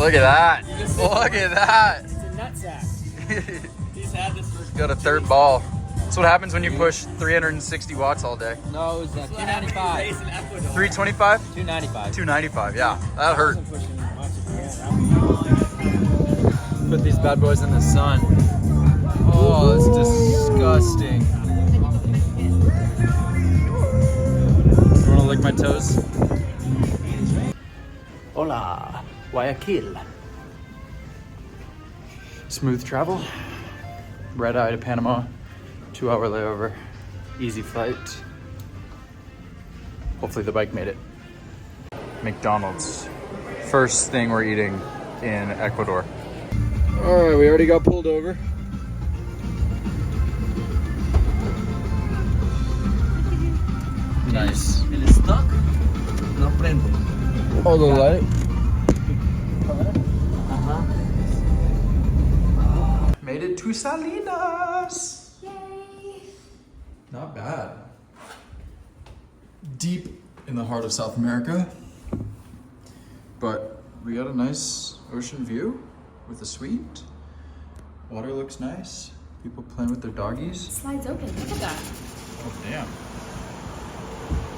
Look at that. Look at that. It's a nutsack. He's had this for Got a third ball. That's what happens when you push 360 watts all day. No, it was 295. 325? 295. 295, yeah. That hurt. Yeah. Put these bad boys in the sun. Oh, it's disgusting. You want to lick my toes? Hola, Guayaquil. Smooth travel. Red eye to Panama. 2-hour layover. Easy flight. Hopefully the bike made it. McDonald's. First thing we're eating in Ecuador. All right, we already got pulled over. Nice. El stock no prende. Oh, the light. Made it to Salinas. Yay! Not bad. Deep in the heart of South America, but we got a nice ocean view with a suite. Water looks nice. People playing with their doggies. Slides open. Look at that. Oh damn.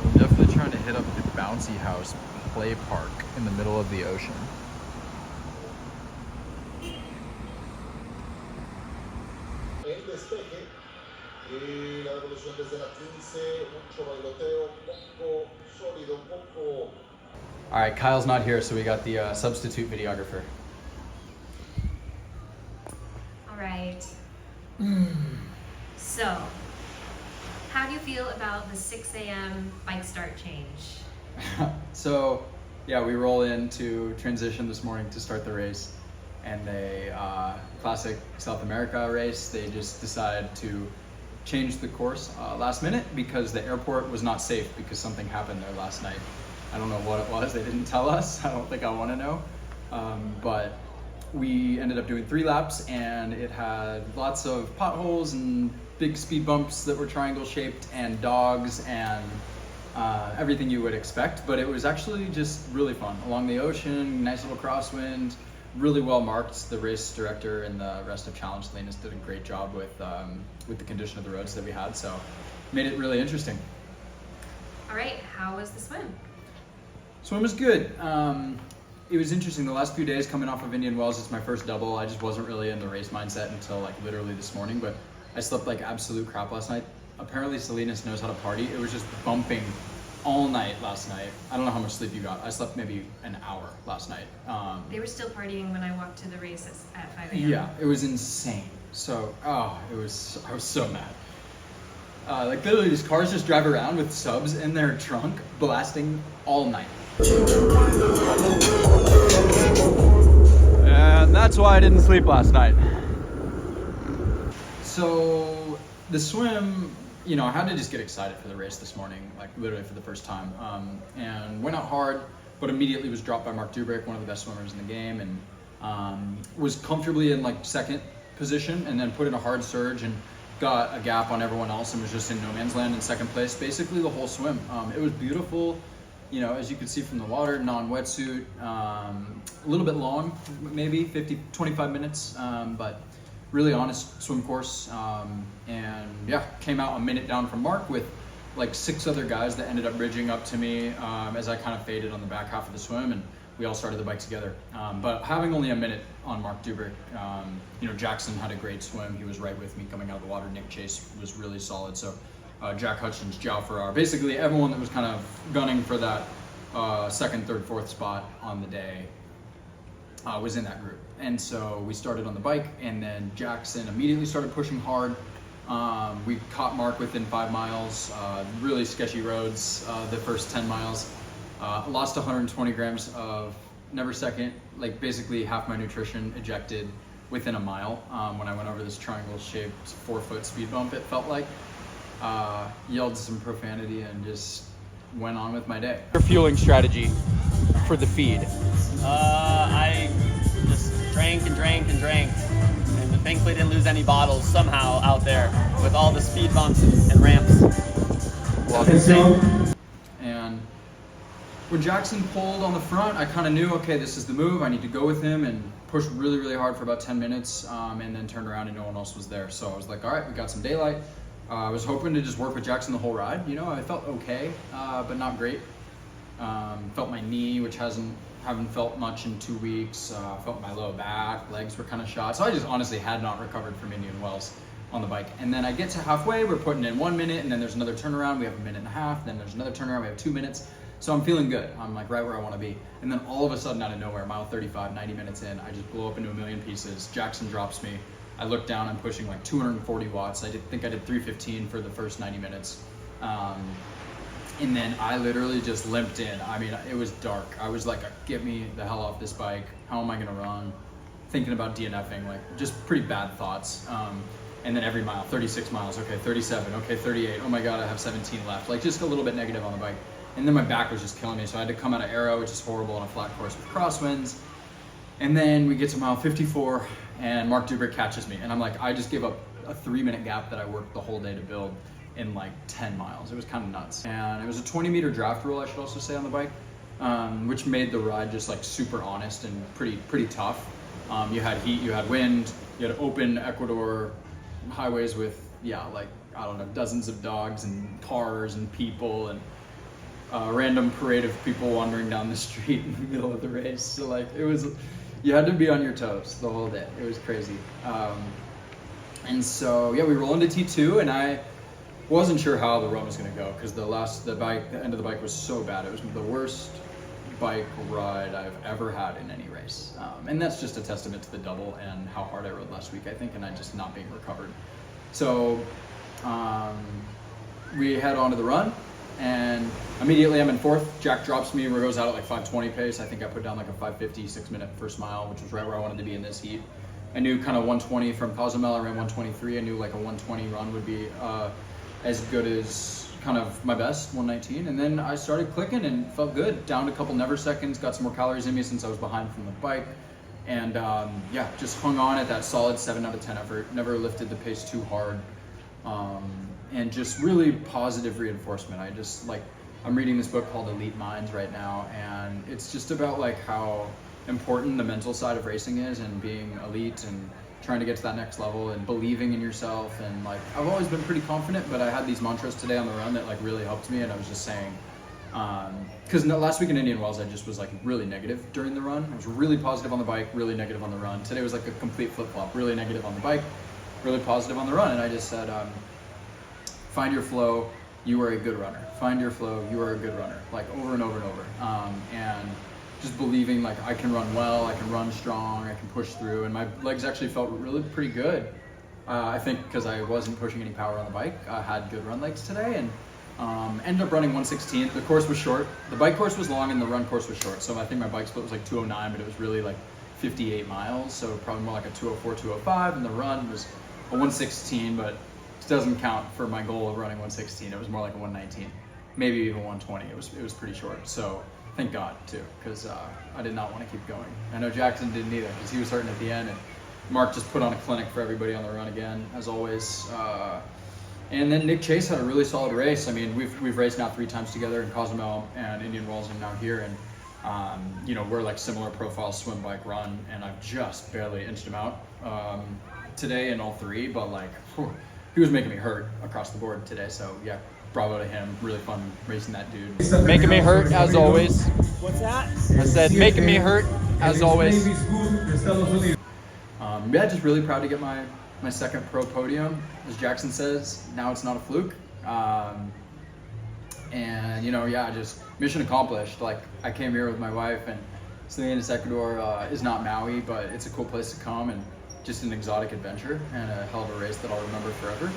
I'm definitely trying to hit up the bouncy house play park in the middle of the ocean. El despeje y la devolución desde la 15, mucho bailoteo, poco sólido, poco. All right, Kyle's not here, so we got the substitute videographer. All right. So, how do you feel about the 6 a.m. bike start change? So, yeah, we roll in to transition this morning to start the race, and they classic South America race. They just decided to change the course last minute because the airport was not safe because something happened there last night. I don't know what it was. They didn't tell us. I don't think I want to know. But we ended up doing 3 laps, and it had lots of potholes and big speed bumps that were triangle shaped and dogs and everything you would expect. But it was actually just really fun along the ocean, nice little crosswind, really well marked. The race director and the rest of Challenge Salinas did a great job with the condition of the roads that we had. So made it really interesting. All right, how was the swim? Swim was good. It was interesting. The last few days coming off of Indian Wells, it's my first double. I just wasn't really in the race mindset until like literally this morning, but I slept like absolute crap last night. Apparently Salinas knows how to party. It was just bumping all night last night. I don't know how much sleep you got. I slept maybe an hour last night. They were still partying when I walked to the race at 5 a.m. Yeah, it was insane. So, I was so mad. Like literally these cars just drive around with subs in their trunk blasting all night. And that's why I didn't sleep last night. So the swim, you know, I had to just get excited for the race this morning, like literally for the first time. And went out hard, but immediately was dropped by Mark Dubrick, one of the best swimmers in the game, and was comfortably in like second position, and then put in a hard surge and got a gap on everyone else and was just in no man's land in second place basically the whole swim. It was beautiful, you know, as you could see from the water, non-wetsuit, a little bit long, maybe 25 minutes, but really honest swim course. And yeah, came out a minute down from Mark with like 6 other guys that ended up bridging up to me as I kind of faded on the back half of the swim, and we all started the bike together. But having only a minute on Mark Dubrick, you know, Jackson had a great swim. He was right with me coming out of the water. Nick Chase was really solid. So Jack Hutchins, Joao Ferrar, basically everyone that was kind of gunning for that second, third, fourth spot on the day was in that group. And so we started on the bike, and then Jackson immediately started pushing hard. We caught Mark within 5 miles, really sketchy roads the first 10 miles. Lost 120 grams of never second, like basically half my nutrition ejected within a mile when I went over this triangle-shaped 4-foot speed bump, it felt like. Yelled some profanity and just went on with my day. Your fueling strategy for the feed? I just drank and drank and drank, and thankfully didn't lose any bottles somehow out there with all the speed bumps and ramps. And when Jackson pulled on the front, I kind of knew, okay, this is the move. I need to go with him and push really, really hard for about 10 minutes and then turn around and no one else was there. So I was like, all right, we got some daylight. I was hoping to just work with Jackson the whole ride. You know, I felt okay, but not great. Felt my knee, which haven't felt much in 2 weeks. Felt my low back, legs were kind of shot. So I just honestly had not recovered from Indian Wells on the bike. And then I get to halfway, we're putting in 1 minute, and then there's another turnaround. We have 1.5 minutes, then there's another turnaround, we have 2 minutes. So I'm feeling good. I'm like right where I want to be. And then all of a sudden out of nowhere, mile 35, 90 minutes in, I just blow up into a million pieces. Jackson drops me. I look down, I'm pushing like 240 watts. I think I did 315 for the first 90 minutes. And then I literally just limped in. I mean, it was dark. I was like, get me the hell off this bike. How am I gonna run? Thinking about DNFing, like just pretty bad thoughts. And then every mile, 36 miles, okay, 37, okay, 38. Oh my God, I have 17 left. Like just a little bit negative on the bike. And then my back was just killing me. So I had to come out of aero, which is horrible on a flat course with crosswinds. And then we get to mile 54 and Mark Dubrick catches me. And I'm like, I just gave up a 3-minute gap that I worked the whole day to build in like 10 miles. It was kind of nuts. And it was a 20-meter draft rule, I should also say, on the bike, which made the ride just like super honest and pretty tough. You had heat, you had wind, you had open Ecuador highways with, like, I don't know, dozens of dogs and cars and people and a random parade of people wandering down the street in the middle of the race. So like, you had to be on your toes the whole day. It was crazy. And so, we roll into T2 and I wasn't sure how the run was gonna go because the end of the bike was so bad. It was the worst bike ride I've ever had in any race. And that's just a testament to the double and how hard I rode last week, I think, and I just not being recovered. So we head on to the run and immediately I'm in fourth. Jack drops me, goes out at like 5:20 pace. I think I put down like a 5:50 6-minute first mile, which was right where I wanted to be in this heat. I knew kind of 120 from Cozumel. I ran 123. I knew like a 120 run would be as good as kind of my best, 119. And then I started clicking and felt good. Downed a couple never seconds, got some more calories in me since I was behind from the bike. And just hung on at that solid 7 out of 10 effort. Never lifted the pace too hard. And just really positive reinforcement. I'm reading this book called Elite Minds right now. And it's just about like how important the mental side of racing is and being elite and trying to get to that next level and believing in yourself. And like, I've always been pretty confident, but I had these mantras today on the run that like really helped me. And I was just saying, because last week in Indian Wells, I just was like really negative during the run. I was really positive on the bike, really negative on the run. Today was like a complete flip-flop, really negative on the bike, really positive on the run. And I just said, find your flow, you are a good runner. Find your flow, you are a good runner, like over and over and over. And just believing like I can run well, I can run strong, I can push through, and my legs actually felt really pretty good. I think because I wasn't pushing any power on the bike, I had good run legs today, and ended up running 116. The course was short. The bike course was long and the run course was short. So I think my bike split was like 209, but it was really like 58 miles, so probably more like a 204, 205, and the run was a 116, but it doesn't count for my goal of running 116. It was more like a 119, maybe even 120. It was pretty short. So thank God too, because I did not want to keep going. I know Jackson didn't either, because he was hurting at the end, and Mark just put on a clinic for everybody on the run again, as always. And then Nick Chase had a really solid race. I mean, we've raced now 3 times together in Cozumel and Indian Wells and now here, and we're like similar profile, swim, bike, run, and I've just barely inched him out today in all 3, but like he was making me hurt across the board today. So yeah, bravo to him. Really fun racing that dude. Making me hurt as always. What's that? I said making me hurt as always. Just really proud to get my second pro podium. As Jackson says, now it's not a fluke. And just mission accomplished. Like, I came here with my wife, and Salinas, Ecuador is not Maui, but it's a cool place to come, and just an exotic adventure and a hell of a race that I'll remember forever.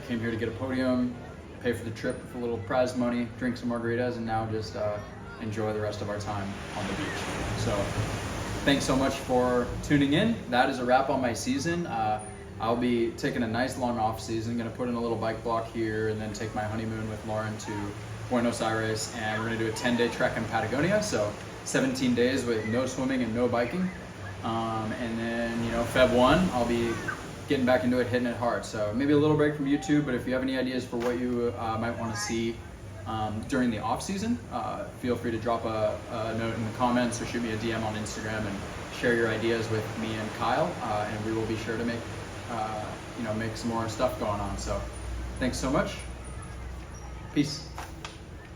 Came here to get a podium, pay for the trip with a little prize money, drink some margaritas, and now just enjoy the rest of our time on the beach. So thanks so much for tuning in. That is a wrap on my season. I'll be taking a nice long off season, gonna put in a little bike block here and then take my honeymoon with Lauren to Buenos Aires, and we're gonna do a 10-day trek in Patagonia. So 17 days with no swimming and no biking. And then, Feb 1, I'll be getting back into it, hitting it hard. So maybe a little break from YouTube, but if you have any ideas for what you might want to see during the off season. Feel free to drop a note in the comments or shoot me a DM on Instagram and share your ideas with me and Kyle, and we will be sure to make make some more stuff going on. So thanks so much. Peace.